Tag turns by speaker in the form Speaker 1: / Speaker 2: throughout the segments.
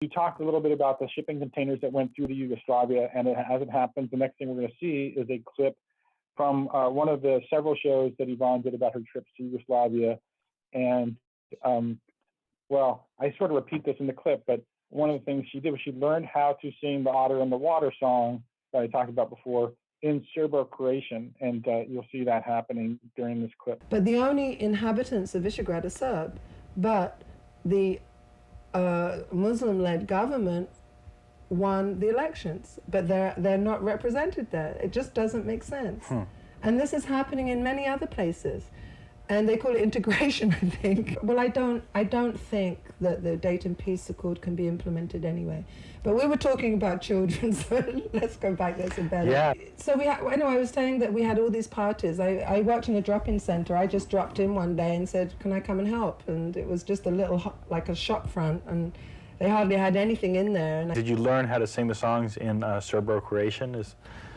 Speaker 1: We talked a little bit about the shipping containers that went through to Yugoslavia, and as it happens, the next thing we're going to see is a clip from one of the several shows that Yvonne did about her trips to Yugoslavia. And well, I sort of repeat this in the clip, but one of the things she did was she learned how to sing the Otter in the Water song that I talked about before in Serbo-Croatian, and you'll see that happening during this clip.
Speaker 2: But the only inhabitants of Visegrad are Serb, but the Muslim-led government won the elections, but they're not represented there. It just doesn't make sense. And this is happening in many other places. And they call it integration, I think. Well, I don't think that the Dayton Peace Accord can be implemented anyway. But we were talking about children, so let's go back there some better.
Speaker 1: Yeah.
Speaker 2: So I was saying that we had all these parties. I worked in a drop-in center. I just dropped in one day and said, can I come and help? And it was just a little, like a shop front, and they hardly had anything in there. And
Speaker 3: did you learn how to sing the songs in Serbo-Croatian?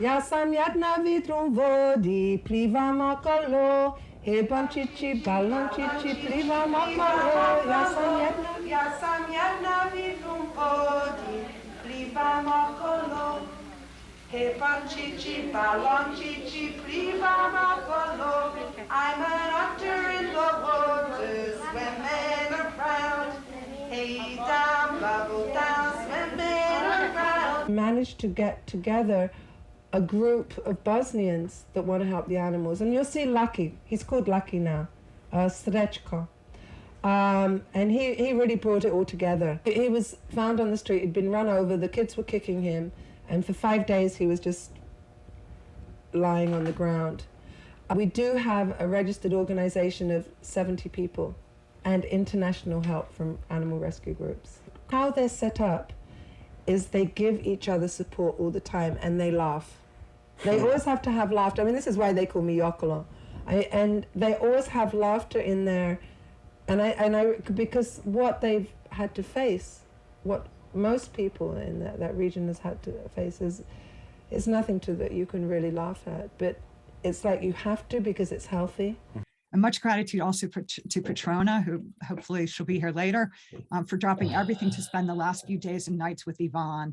Speaker 2: Ja sam jedna vitrum vodi, plivam okolo, hebam cici, balon cici, plivam okolo. Ja sam jedna vitrum vodi, plivam okolo, hebam cici, balon cici, plivam okolo. I'm an otter in the waters, swimming around. Hey down, bubble down, swimming around. Managed to get together a group of Bosnians that want to help the animals. And you'll see Lucky, he's called Lucky now, Srečko. And he really brought it all together. He was found on the street, he'd been run over, the kids were kicking him, and for 5 days he was just lying on the ground. We do have a registered organization of 70 people and international help from animal rescue groups. How they're set up is they give each other support all the time, and they laugh. They always have to have laughter. I mean, this is why they call me Yokolo. And they always have laughter in there, because what they've had to face, what most people in that region has had to face is nothing that you can really laugh at, but it's like you have to because it's healthy.
Speaker 4: And much gratitude also to Patrona, who hopefully she'll be here later, for dropping everything to spend the last few days and nights with Yvonne.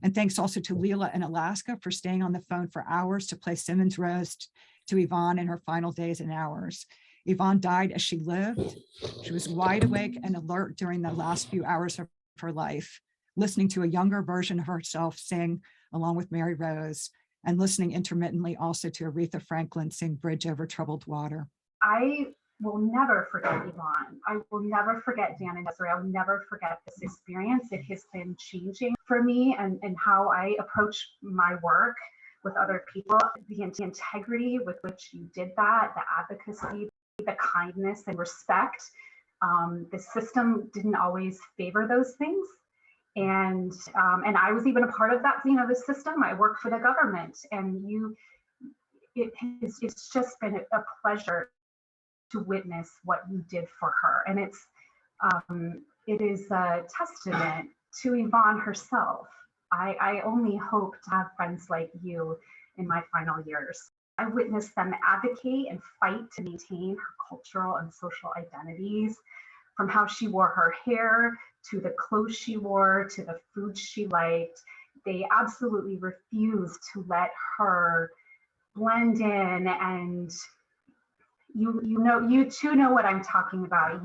Speaker 4: And thanks also to Leela in Alaska for staying on the phone for hours to play Simmons Roast to Yvonne in her final days and hours. Yvonne died as she lived. She was wide awake and alert during the last few hours of her life, listening to a younger version of herself sing along with Mary Rose, and listening intermittently also to Aretha Franklin sing Bridge Over Troubled Water.
Speaker 5: I will never forget Yvonne. I will never forget Dan and Desiree. I will never forget this experience. It has been changing for me and how I approach my work with other people. The integrity with which you did that, the advocacy, the kindness and respect. The system didn't always favor those things. And I was even a part of that, the system. I work for the government, and it's just been a pleasure to witness what you did for her. And it is a testament to Yvonne herself. I only hope to have friends like you in my final years. I witnessed them advocate and fight to maintain her cultural and social identities, from how she wore her hair, to the clothes she wore, to the food she liked. They absolutely refused to let her blend in, and you too know what I'm talking about.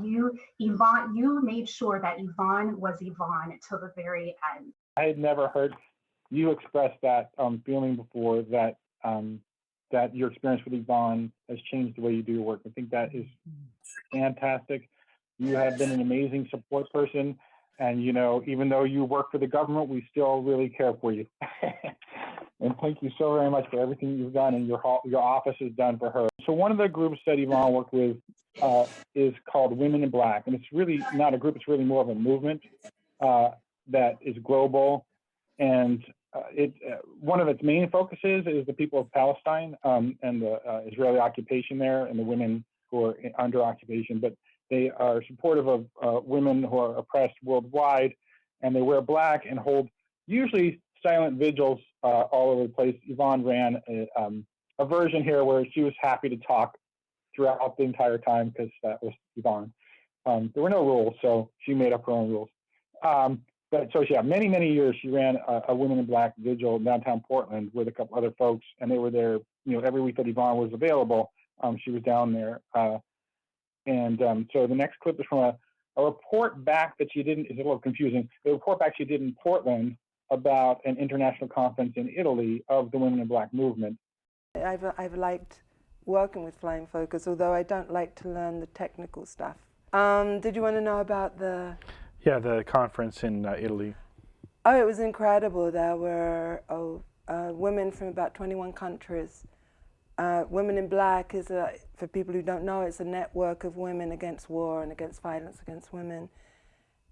Speaker 5: Yvonne, you made sure that Yvonne was Yvonne until the very end.
Speaker 1: I had never heard you express that feeling before, that that your experience with Yvonne has changed the way you do your work. I think that is fantastic. You have been an amazing support person, and even though you work for the government, we still really care for you. And thank you so very much for everything you've done and your office has done for her. So one of the groups that Yvonne worked with is called Women in Black, and it's really not a group, it's really more of a movement that is global. And one of its main focuses is the people of Palestine and the Israeli occupation there, and the women who are under occupation. But they are supportive of women who are oppressed worldwide, and they wear black and hold usually silent vigils all over the place. Yvonne ran a version here where she was happy to talk throughout the entire time, because that was Yvonne. There were no rules, so she made up her own rules. But so yeah, many years she ran a Women in Black vigil in downtown Portland with a couple other folks, and they were there, every week that Yvonne was available. She was down there, and so the next clip is from a report back that she didn't. It's a little confusing. The report back she did in Portland about an international conference in Italy of the Women in Black movement.
Speaker 2: I've liked working with Flying Focus, although I don't like to learn the technical stuff. Did you want to know about the?
Speaker 3: Yeah, the conference in Italy.
Speaker 2: Oh, it was incredible. There were women from about 21 countries. Women in Black is, for people who don't know, it's a network of women against war and against violence against women.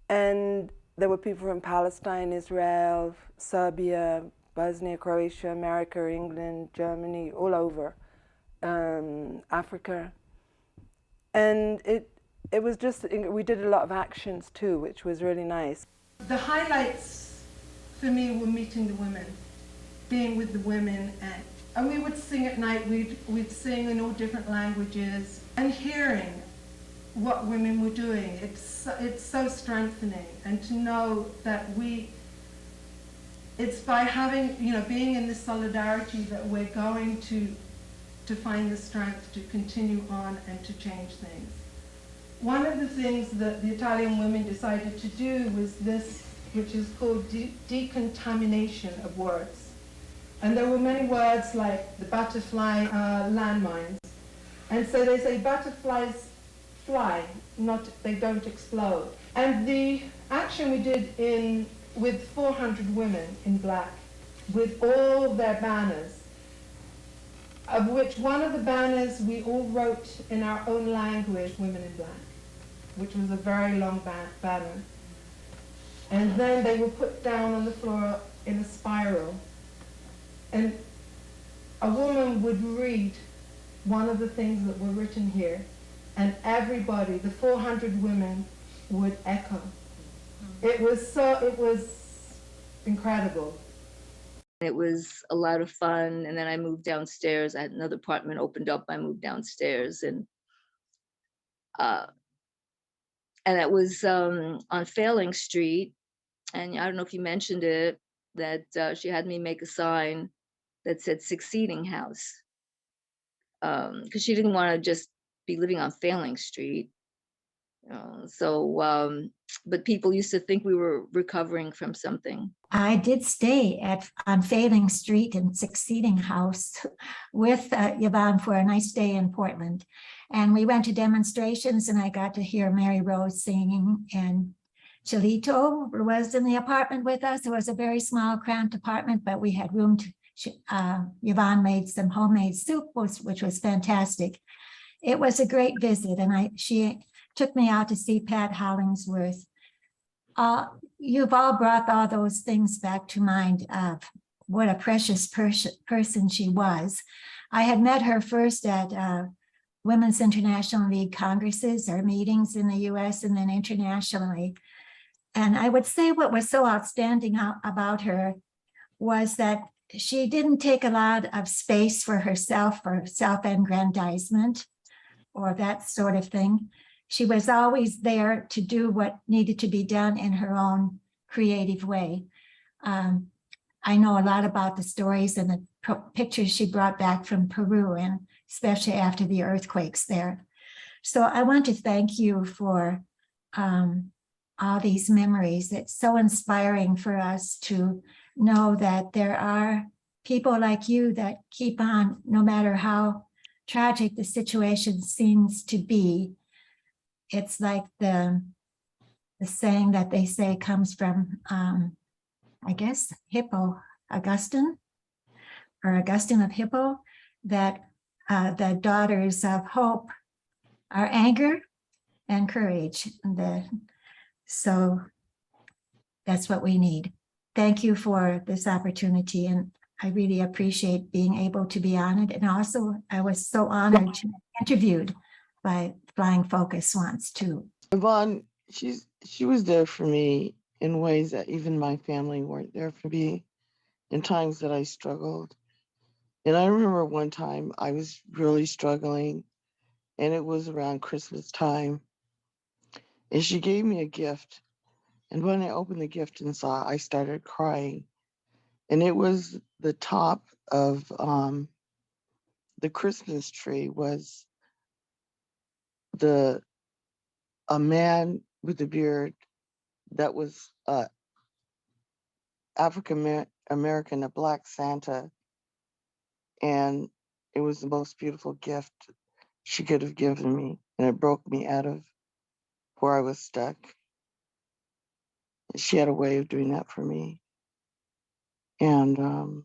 Speaker 2: And there were people from Palestine, Israel, Serbia, Bosnia, Croatia, America, England, Germany, all over, Africa. And it was just, we did a lot of actions too, which was really nice. The highlights for me were meeting the women, being with the women, and we would sing at night, we'd sing in all different languages, and hearing what women were doing. It's so strengthening, and to know that it's by having, being in this solidarity that we're going to find the strength to continue on and to change things. One of the things that the Italian women decided to do was this, which is called decontamination of words. And there were many words like the butterfly landmines. And so they say butterflies fly, they don't explode. And the action we did with 400 women in Black, with all their banners, of which one of the banners we all wrote in our own language, Women in Black, which was a very long banner. And then they were put down on the floor in a spiral. And a woman would read one of the things that were written here, and everybody, the 400 women, would echo. It was incredible.
Speaker 6: It was a lot of fun, and then I moved downstairs. I had another apartment opened up. I moved downstairs, and it was on Failing Street. And I don't know if you mentioned it, that she had me make a sign that said "Succeeding House," because she didn't want to just be living on Failing Street. But people used to think we were recovering from something.
Speaker 7: I did stay on Failing Street in Succeeding House with Yvonne for a nice day in Portland. And we went to demonstrations, and I got to hear Mary Rose singing, and Chelito was in the apartment with us. It was a very small, cramped apartment, but we had room to, Yvonne made some homemade soup, which was fantastic. It was a great visit, and she took me out to see Pat Hollingsworth. You've all brought all those things back to mind of what a precious person she was. I had met her first at Women's International League congresses or meetings in the US and then internationally. And I would say what was so outstanding about her was that she didn't take a lot of space for herself or self-aggrandizement or that sort of thing. She was always there to do what needed to be done in her own creative way. I know a lot about the stories and the pictures she brought back from Peru, and especially after the earthquakes there. So I want to thank you for all these memories. It's so inspiring for us to know that there are people like you that keep on, no matter how tragic the situation seems to be. It's like the saying that they say comes from, I guess, Augustine of Hippo, that the daughters of hope are anger and courage. So that's what we need. Thank you for this opportunity, and I really appreciate being able to be on it. And also, I was so honored to be interviewed by Flying Focus once too.
Speaker 8: Yvonne, she was there for me in ways that even my family weren't there for me, in times that I struggled. And I remember one time I was really struggling, and it was around Christmas time. And she gave me a gift And when I opened the gift and saw it, I started crying. And it was the top of the Christmas tree was a man with a beard that was African American, a Black Santa. And it was the most beautiful gift she could have given me. And it broke me out of where I was stuck. She had a way of doing that for me. And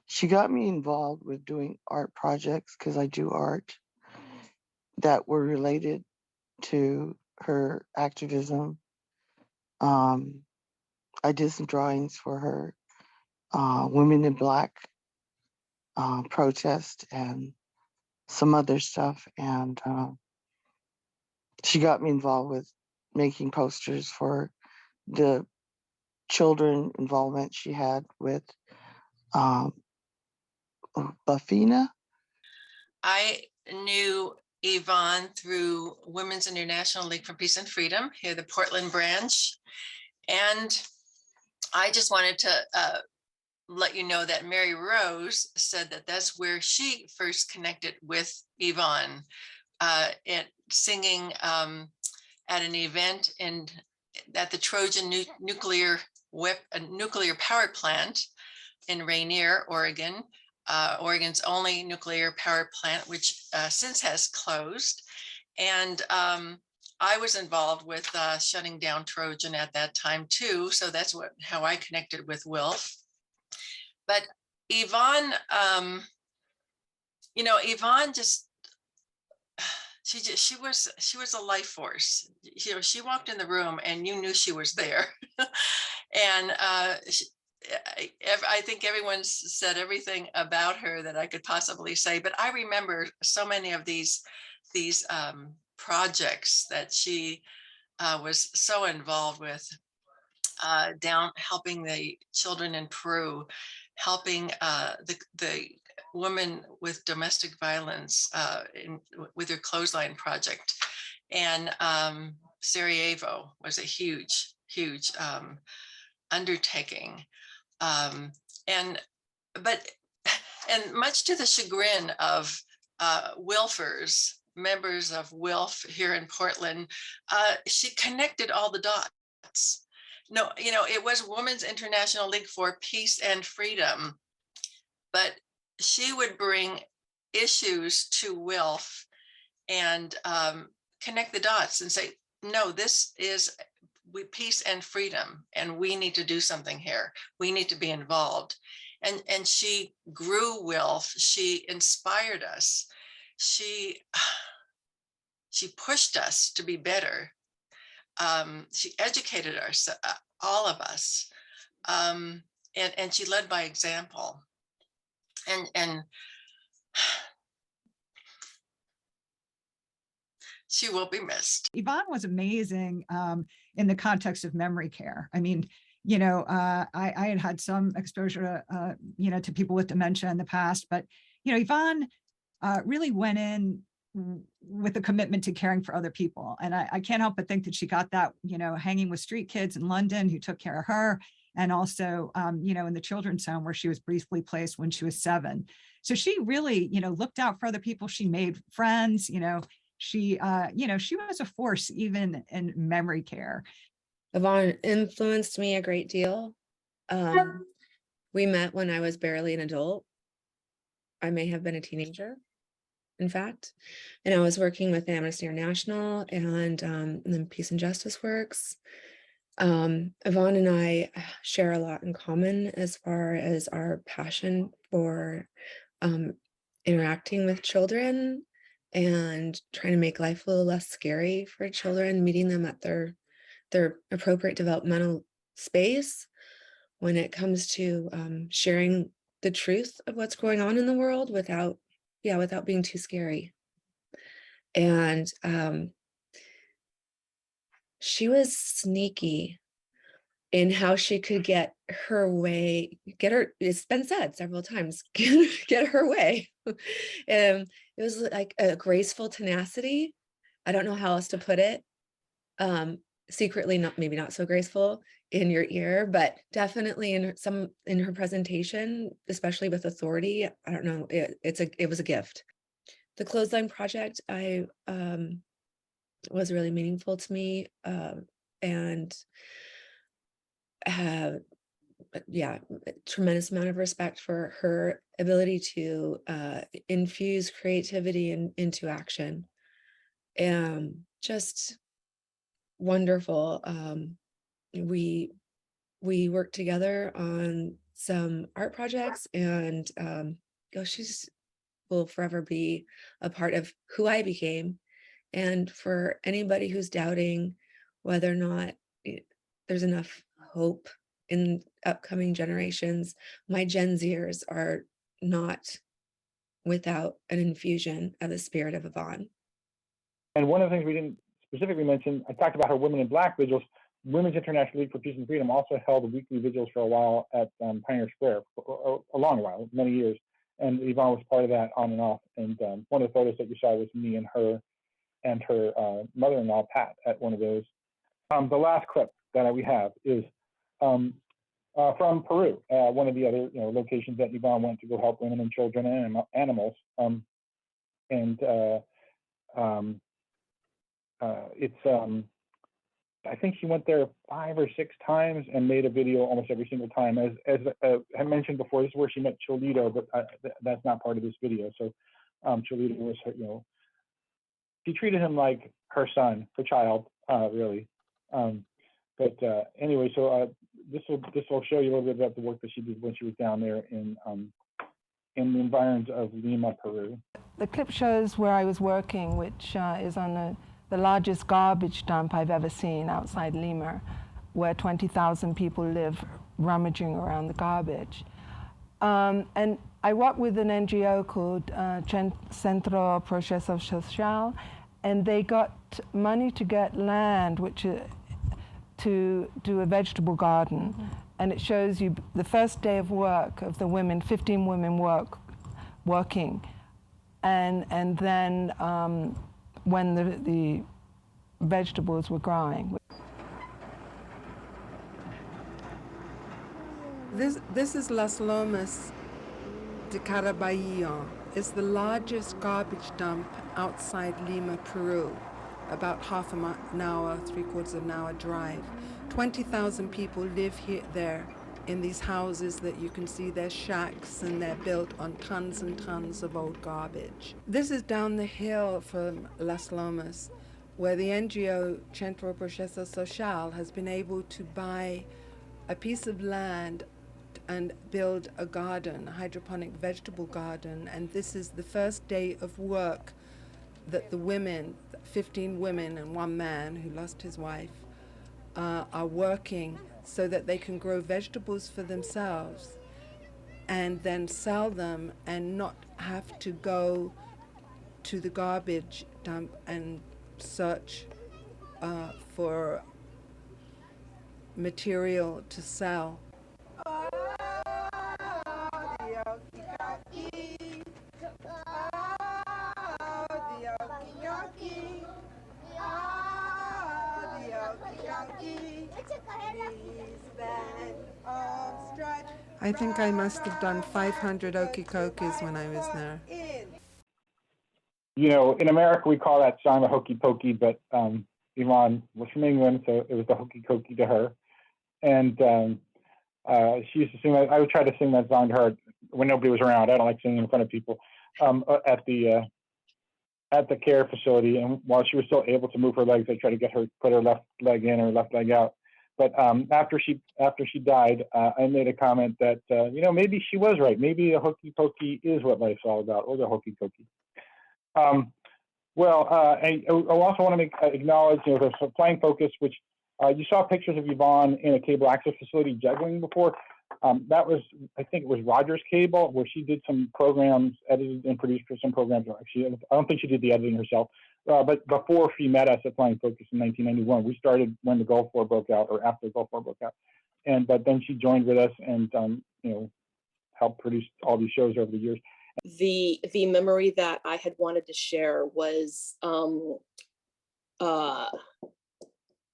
Speaker 8: she got me involved with doing art projects because I do art that were related to her activism. I did some drawings for her Women in Black protest and some other stuff. And she got me involved with making posters for the children involvement she had with Buffina.
Speaker 9: I knew Yvonne through Women's International League for Peace and Freedom, here the Portland branch. And I just wanted to let you know that Mary Rose said that that's where she first connected with Yvonne, singing at an event at the Trojan nuclear power plant in Rainier, Oregon, Oregon's only nuclear power plant, which since has closed. And I was involved with shutting down Trojan at that time too. So that's how I connected with WILPF. But Yvonne, Yvonne she was a life force. She walked in the room and you knew she was there. And I think everyone's said everything about her that I could possibly say, but I remember so many of these projects that she was so involved with, down helping the children in Peru, helping the women with domestic violence with her Clothesline Project. And Sarajevo was a huge undertaking. And much to the chagrin of WILFers, members of WILPF here in Portland, she connected all the dots. No, it was Women's International League for Peace and Freedom, but she would bring issues to WILPF and connect the dots and say, no, this is peace and freedom, and we need to do something here. We need to be involved. And she grew WILPF. She inspired us. She pushed us to be better. She educated us, all of us, and she led by example. And she will be missed.
Speaker 4: Yvonne was amazing in the context of memory care. I mean, I had some exposure to, to people with dementia in the past, but, Yvonne really went in with a commitment to caring for other people. And I can't help but think that she got that, hanging with street kids in London who took care of her. And also, in the children's home where she was briefly placed when she was 7. So she really, looked out for other people. She made friends, she was a force even in memory care.
Speaker 10: Yvonne influenced me a great deal. We met when I was barely an adult. I may have been a teenager, in fact, and I was working with Amnesty International and then Peace and Justice Works. Yvonne and I share a lot in common as far as our passion for interacting with children and trying to make life a little less scary for children, meeting them at their appropriate developmental space when it comes to sharing the truth of what's going on in the world without being too scary. And she was sneaky in how she could get her way, it's been said several times, get her way. It was like a graceful tenacity. I don't know how else to put it. secretly not, maybe not so graceful in your ear, but definitely in her presentation, especially with authority. I don't know, it was a gift. The Clothesline Project, was really meaningful to me, and have, yeah, a tremendous amount of respect for her ability to infuse creativity into action. Just wonderful. We worked together on some art projects, and she's will forever be a part of who I became. And for anybody who's doubting whether or not there's enough hope in upcoming generations, my Gen Zers are not without an infusion of the spirit of Yvonne.
Speaker 1: And one of the things we didn't specifically mention, I talked about her Women in Black vigils. Women's International League for Peace and Freedom also held weekly vigils for a while at Pioneer Square, for a long while, many years. And Yvonne was part of that on and off. And one of the photos that you saw was me and her mother-in-law, Pat, at one of those. The last clip that we have is from Peru, one of the other locations that Yvonne went to go help women and children and animals. I think she went there 5 or 6 times and made a video almost every single time. As I mentioned before, this is where she met Cholito, but that's not part of this video. So Cholito was her, she treated him like her son, her child, really. Anyway, so this will show you a little bit about the work that she did when she was down there in the environs of Lima, Peru.
Speaker 2: The clip shows where I was working, which is on the largest garbage dump I've ever seen outside Lima, where 20,000 people live rummaging around the garbage. And I work with an NGO called Centro Proceso Social, and they got money to get land, to do a vegetable garden. And it shows you the first day of work of the women, 15 women working. And then when the vegetables were growing. This is Las Lomas de Caraballo. It's the largest garbage dump outside Lima, Peru, about half an hour, 3/4 of an hour drive. 20,000 people live there in these houses that you can see. They're shacks, and they're built on tons and tons of old garbage. This is down the hill from Las Lomas, where the NGO Centro Proceso Social has been able to buy a piece of land and build a garden, a hydroponic vegetable garden. And this is the first day of work that the women, 15 women and 1 man who lost his wife, are working so that they can grow vegetables for themselves and then sell them and not have to go to the garbage dump and search for material to sell. I think I must have done 500 okey-cokies when I was there.
Speaker 1: In America, we call that song a hokey pokey, but Yvonne was from England, so it was the hokey cokey to her. And she used to sing that. I would try to sing that song to her when nobody was around. I don't like singing in front of people at the care facility. And while she was still able to move her legs, I tried to get her put her left leg in or left leg out. But after she died, I made a comment that maybe she was right. Maybe a hokey pokey is what life's all about, or the hokey cokey. I also want to acknowledge the supplying focus, which you saw pictures of Yvonne in a cable access facility juggling before. That was, I think it was Rogers Cable, where she did some programs, edited and produced for some programs. Actually, I don't think she did the editing herself. But before she met us at Flying Focus in 1991, we started when the Gulf War broke out, or after the Gulf War broke out. But then she joined with us and helped produce all these shows over the years.
Speaker 11: The memory that I had wanted to share was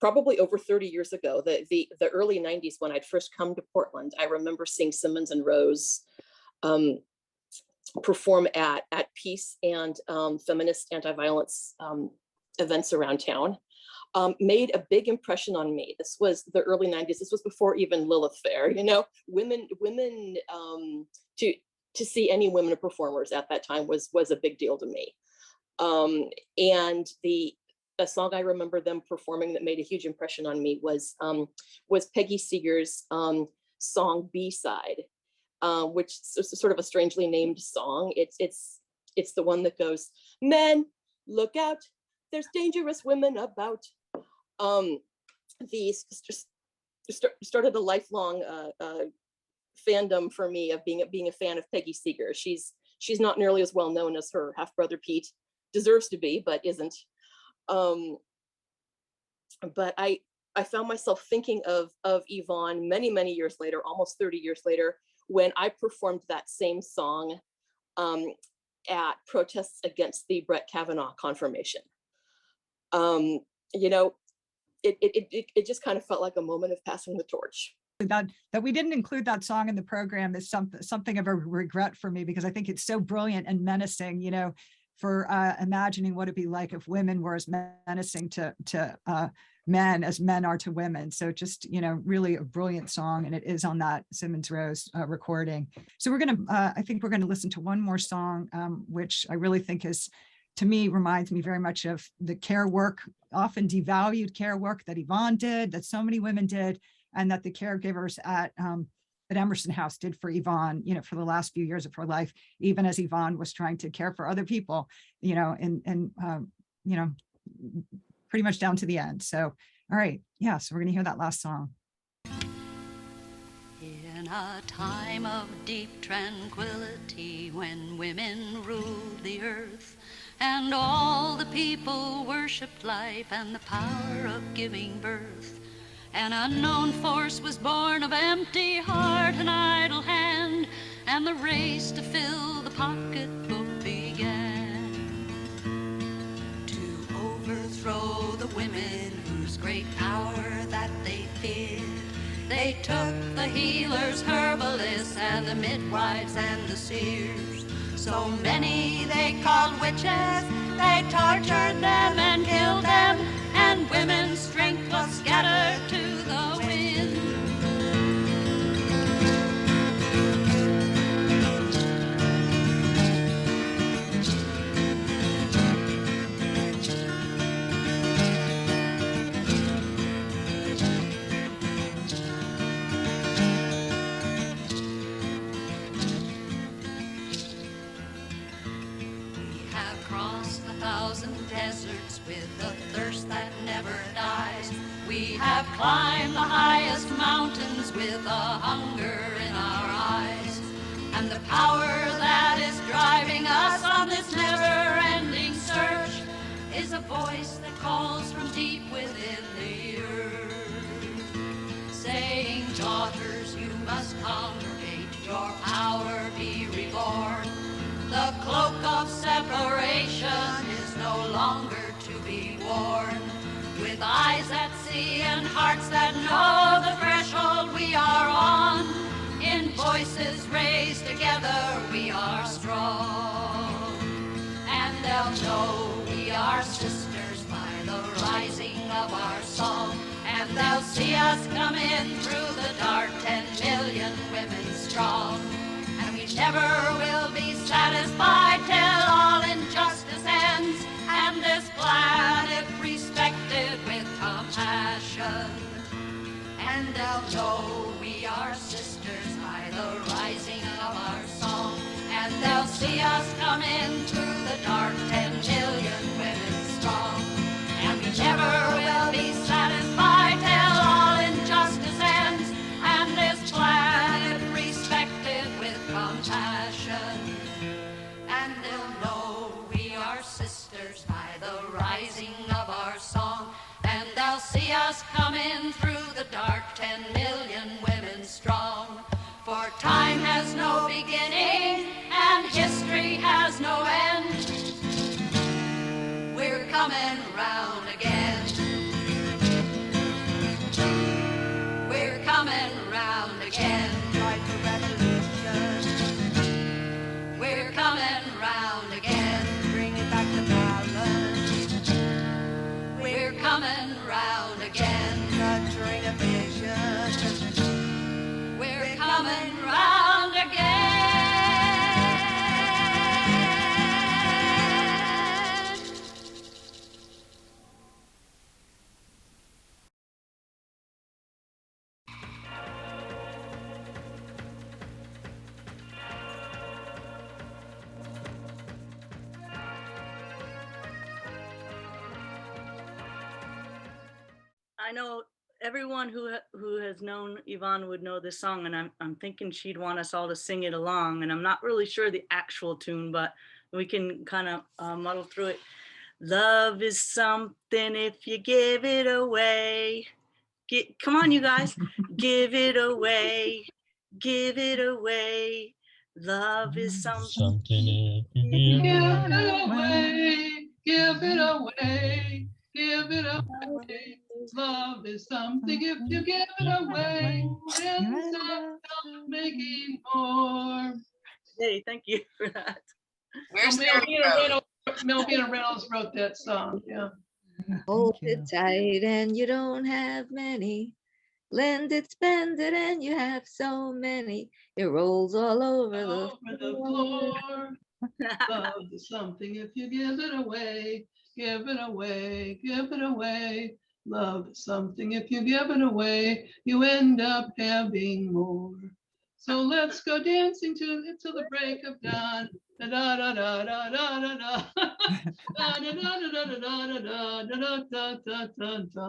Speaker 11: probably over 30 years ago, the early 90s, when I'd first come to Portland, I remember seeing Simmons and Rose perform at peace and feminist anti-violence events around town. Made a big impression on me. This was the early 90s. This was before even Lilith Fair, you know, women to see any women performers at that time was a big deal to me. And a song I remember them performing that made a huge impression on me was Peggy Seeger's song B-Side, which is sort of a strangely named song. It's the one that goes, "Men, look out, there's dangerous women about." These started a lifelong fandom for me of being a fan of Peggy Seeger. She's not nearly as well known as her half brother Pete deserves to be, but isn't. But I found myself thinking of Yvonne many years later, almost 30 years later, when I performed that same song at protests against the Brett Kavanaugh confirmation. You know, it just kind of felt like a moment of passing the torch.
Speaker 4: That we didn't include that song in the program is something of a regret for me, because I think it's so brilliant and menacing, you know, for imagining what it'd be like if women were as menacing to men as men are to women. So just, you know, really a brilliant song, and it is on that Simmons Rose recording. So we're going to, I think we're going to listen to one more song, which I really think is, to me, reminds me very much of the care work, often devalued care work that Yvonne did, that so many women did, and that the caregivers at Emerson House did for Yvonne, you know, for the last few years of her life, even as Yvonne was trying to care for other people, you know, and you know, pretty much down to the end. So, all right. Yeah. So we're going to hear that last song.
Speaker 12: In a time of deep tranquility, when women ruled the earth and all the people worshipped life and the power of giving birth, an unknown force was born of empty heart and idle hand, and the race to fill the pocketbook began. To overthrow the women whose great power that they feared, they took the healers, herbalists, and the midwives and the seers. So many they called witches, they tortured them and killed them, and women's strength was scattered to the wind. We have crossed 1,000 deserts with a thirst that never dies. We have climbed the highest mountains with a hunger in our eyes. And the power that is driving us on this never-ending search is a voice that calls from deep within the earth, saying, daughters, you must congregate, your power be reborn. The cloak of separation is no longer to be worn. With eyes that see and hearts that know the threshold we are on, in voices raised together we are strong. And they'll know we are sisters by the rising of our song. And they'll see us come in through the dark, 10 million women strong. And we never will be satisfied till all injustice ends, and this planet respected with compassion. And they'll know we are sisters by the rising of our song. And they'll see us come in through the dark, 10 million women strong. And we never will be satisfied till all injustice ends, and this planet respected with compassion. And they'll know we are sisters by the rising of our song. And they'll see us come in through the dark, 10 million women strong. For time has no beginning and history has no end. We're coming round again. again.
Speaker 2: Fight for revolution.
Speaker 12: We're coming round again.
Speaker 2: Bring it back to balance.
Speaker 12: We're coming round again.
Speaker 2: Nurturing a vision.
Speaker 12: We're coming round again.
Speaker 13: I know everyone who has known Yvonne would know this song, and I'm thinking she'd want us all to sing it along. And I'm not really sure the actual tune, but we can kind of muddle through it. Love is something if you give it away. Come on, you guys, give it away, give it away. Love is something
Speaker 14: if you give it away, give it away, give it away. Love is something if you give it away, ends up making more.
Speaker 13: Hey, thank you for that.
Speaker 9: Where's
Speaker 14: Melvina Reynolds wrote that song, yeah.
Speaker 6: Hold it tight and you don't have many. Lend it, spend it, and you have so many. It rolls all over the
Speaker 14: floor. Love is something if you give it away, give it away, give it away. Love is something if you give it away, you end up having more. So let's go dancing till the break of dawn. Da da da da da da da da. Da da da da da da da da da da da da da.